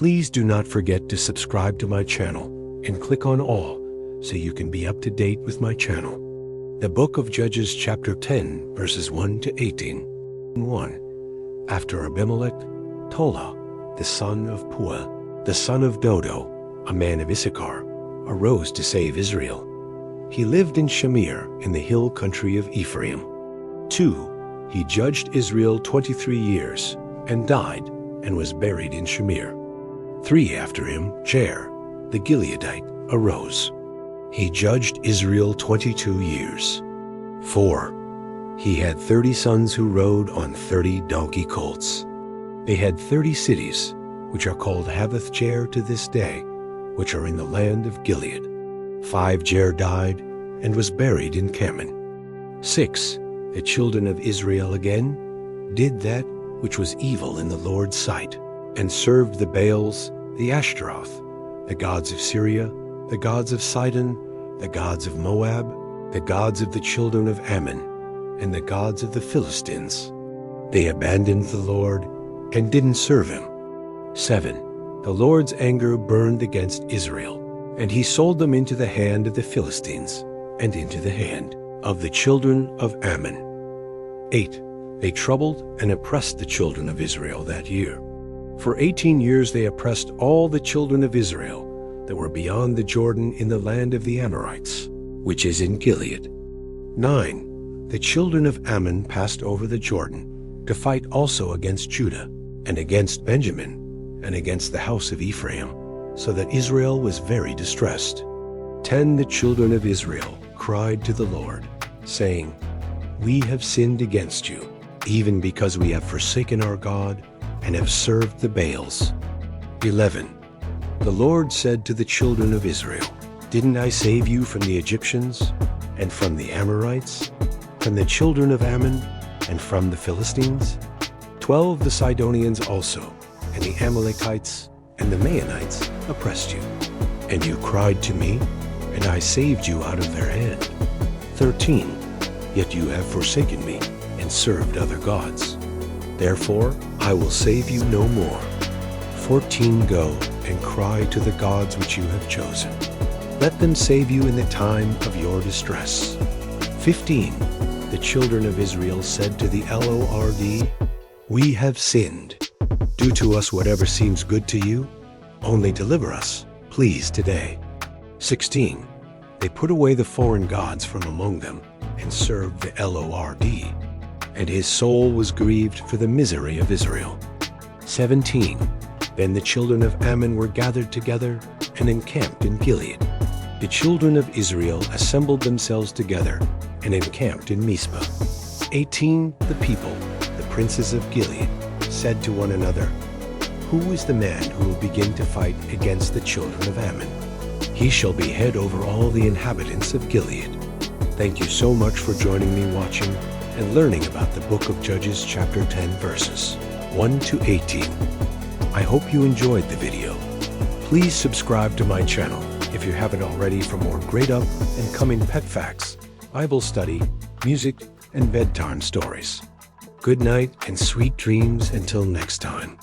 Please do not forget to subscribe to my channel and click on all so you can be up to date with my channel. The Book of Judges chapter 10 verses 1 to 18. 1. After Abimelech, Tola, the son of Puah, the son of Dodo, a man of Issachar, arose to save Israel. He lived in Shamir in the hill country of Ephraim. 2. He judged Israel 23 years and died and was buried in Shamir. 3. After him, Jair, the Gileadite, arose. He judged Israel 22 years. 4. He had 30 sons who rode on 30 donkey colts. They had 30 cities, which are called Havoth-Jair to this day, which are in the land of Gilead. 5. Jair died and was buried in Kaman. 6. The children of Israel again did that which was evil in the Lord's sight, and served the Baals, the Ashtaroth, the gods of Syria, the gods of Sidon, the gods of Moab, the gods of the children of Ammon, and the gods of the Philistines. They abandoned the Lord and didn't serve him. 7. The Lord's anger burned against Israel, and he sold them into the hand of the Philistines and into the hand of the children of Ammon. 8. They troubled and oppressed the children of Israel that year. For 18 years they oppressed all the children of Israel that were beyond the Jordan in the land of the Amorites, which is in Gilead. 9. The children of Ammon passed over the Jordan to fight also against Judah and against Benjamin and against the house of Ephraim, so that Israel was very distressed. 10. The children of Israel cried to the Lord, saying, We have sinned against you, even because we have forsaken our God and have served the Baals. 11. The Lord said to the children of Israel, Didn't I save you from the Egyptians, and from the Amorites, from the children of Ammon, and from the Philistines? 12. The Sidonians also, and the Amalekites, and the Maonites oppressed you. And you cried to me, and I saved you out of their hand. 13. Yet you have forsaken me, and served other gods. Therefore I will save you no more. 14. Go and cry to the gods which you have chosen. Let them save you in the time of your distress. 15. The children of Israel said to the Lord, We have sinned. Do to us whatever seems good to you. Only deliver us, please, today. 16. They put away the foreign gods from among them and served the Lord, and his soul was grieved for the misery of Israel. 17. Then the children of Ammon were gathered together and encamped in Gilead. The children of Israel assembled themselves together and encamped in Mizpah. 18. The people, the princes of Gilead, said to one another, Who is the man who will begin to fight against the children of Ammon? He shall be head over all the inhabitants of Gilead. Thank you so much for joining me watching and learning about the book of Judges chapter 10 verses 1 to 18. I hope you enjoyed the video. Please subscribe to my channel if you haven't already for more great up and coming pet facts, Bible study, music, and bedtime stories. Good night and sweet dreams until next time.